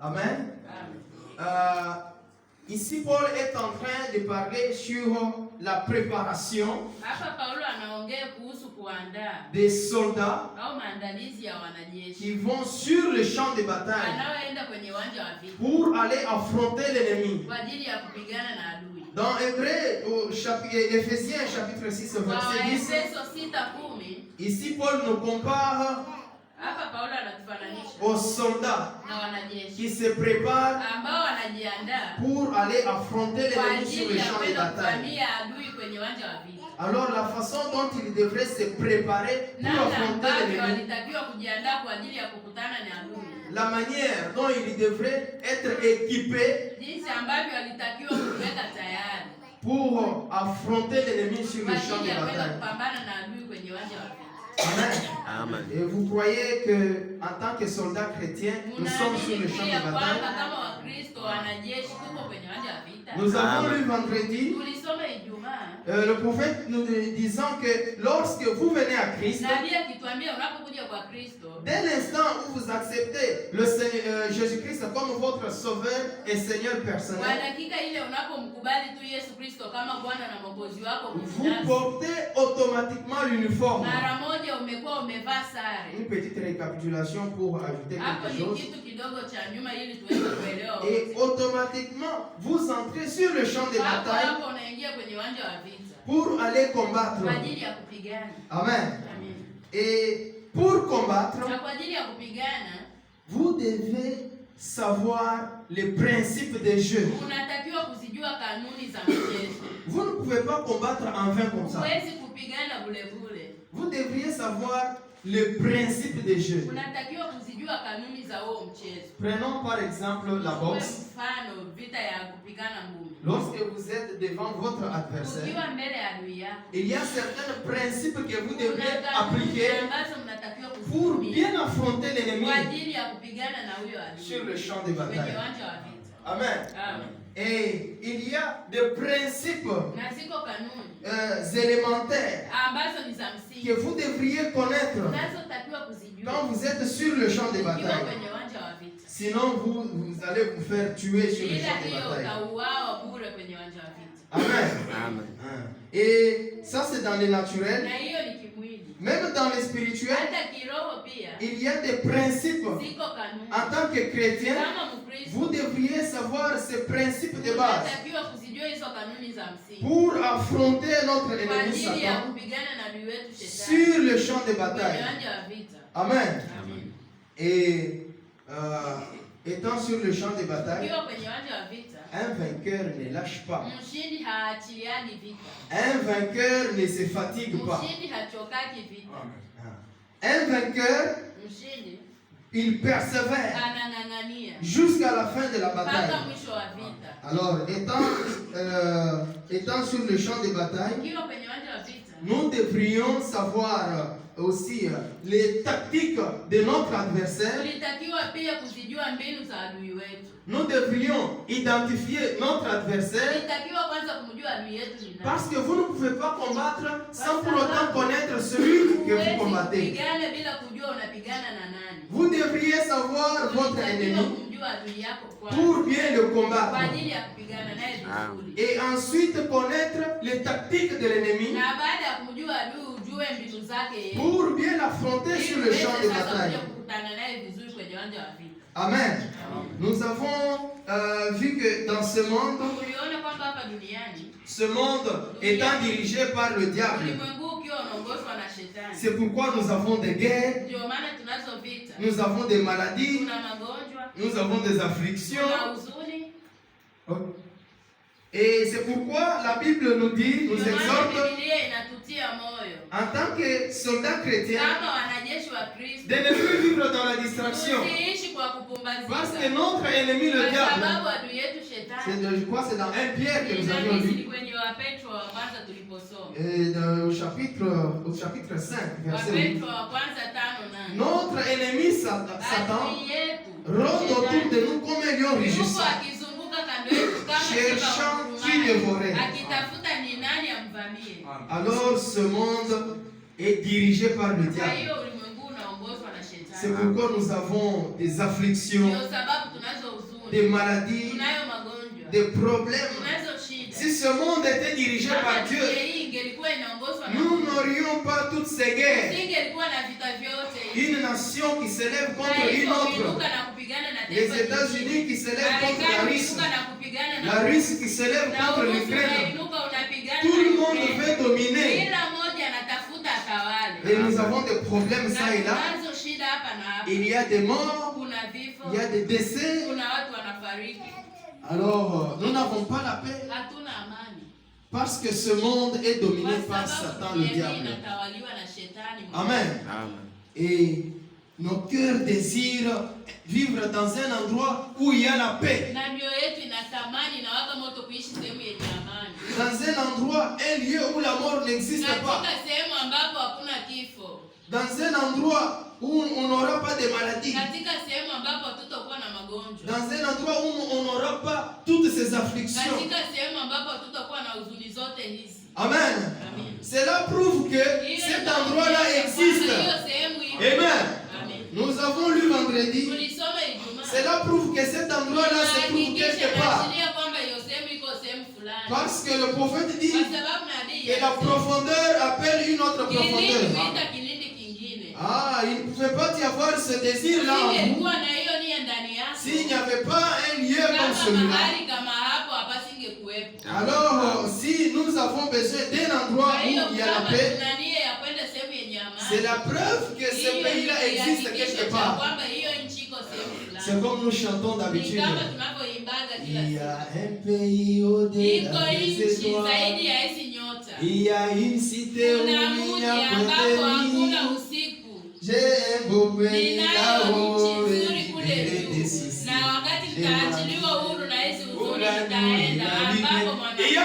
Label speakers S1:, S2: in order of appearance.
S1: Amen. Ici, Paul est en train de parler sur la préparation des soldats qui vont sur le champ de bataille pour aller affronter l'ennemi. Dans Éphésiens chapitre 6 verset 10, ici Paul nous compare aux soldats qui se préparent pour aller affronter l'ennemi sur le champ de bataille. Alors la façon dont ils devraient se préparer pour affronter l'ennemi, la manière dont ils devraient être équipés pour affronter l'ennemi sur le champ de bataille. Amen. Et vous croyez que en tant que soldats chrétiens, nous sommes sur le champ de bataille? Nous avons lu vendredi le prophète nous disant que lorsque vous venez à Christ, dès l'instant où vous acceptez le Jésus-Christ comme votre sauveur et Seigneur personnel, vous portez automatiquement l'uniforme. Une petite récapitulation pour ajouter quelque chose. Et automatiquement, vous entrez sur le champ de bataille pour aller combattre. Amen. Et pour combattre, vous devez savoir les principes des jeux. Vous ne pouvez pas combattre en vain comme ça. Vous devriez savoir le principe des jeux. Prenons par exemple la boxe. Lorsque vous êtes devant votre adversaire, il y a certains principes que vous devrez appliquer pour bien affronter l'ennemi sur le champ de bataille. Amen. Et il y a des principes élémentaires que vous devriez connaître quand vous êtes sur le champ de bataille. Sinon, vous allez vous faire tuer sur le champ de bataille. Amen. Et ça, c'est dans le naturel. Même dans le spirituel, il y a des principes. En tant que chrétien, vous devriez savoir ces principes de base pour affronter notre ennemi Satan sur le champ de bataille. Amen. Et étant sur le champ de bataille, un vainqueur ne lâche pas. Un vainqueur ne se fatigue pas. Un vainqueur, il persévère jusqu'à la fin de la bataille. Alors, étant sur le champ de bataille, nous devrions savoir aussi les tactiques de notre adversaire. Nous devrions identifier notre adversaire parce que vous ne pouvez pas combattre sans pour autant connaître celui que vous combattez. Vous devriez savoir votre ennemi pour bien le combattre. Et ensuite connaître les tactiques de l'ennemi pour bien l'affronter sur le champ de bataille. Amen. Nous avons vu que dans ce monde étant dirigé par le diable, c'est pourquoi nous avons des guerres, nous avons des maladies, nous avons des afflictions. Et c'est pourquoi la Bible nous dit, nous exhorte, en tant que soldats chrétiens, de ne plus vivre dans la distraction. Parce que notre ennemi, le diable, je crois que c'est dans 1 Pierre que nous avions lu. Et au chapitre 5, verset 8. Notre ennemi, Satan, rôde autour de nous comme un lion rugissant, cherchant qui dévorer. Alors ce monde est dirigé par le diable. C'est pourquoi nous avons des afflictions, des maladies, des problèmes. Si ce monde était dirigé par Dieu, nous n'aurions pas toutes ces guerres. Une nation qui s'élève contre une autre. Les États-Unis qui s'élèvent contre la Russie. La Russie qui s'élève contre l'Ukraine. Tout le monde veut dominer. Et nous avons des problèmes ça et là. Il y a des morts. Il y a des décès. Alors, nous n'avons pas la paix. Parce que ce monde est dominé par Satan, le diable. Amen. Et nos cœurs désirent vivre dans un endroit où il y a la paix. Dans un endroit, un lieu où la mort n'existe pas. Dans un endroit où on n'aura pas de maladies. Dans un endroit où on n'aura pas toutes ces afflictions. Amen. Cela prouve que cet endroit-là existe. Amen. Nous avons lu vendredi. Cela prouve que cet endroit-là se trouve quelque part. Parce que le prophète dit que la profondeur appelle une autre profondeur. Ah, il ne pouvait pas y avoir ce désir-là en vous s'il n'y avait pas un lieu comme celui-là. Alors, si nous avons besoin d'un endroit où il y a la paix, c'est la preuve que ce pays-là existe quelque part. C'est comme nous chantons d'habitude. Il y a un pays au-delà des étoiles. Il y a une cité où il n'y a pas de nuit. J'ai un beau pays là-haut, et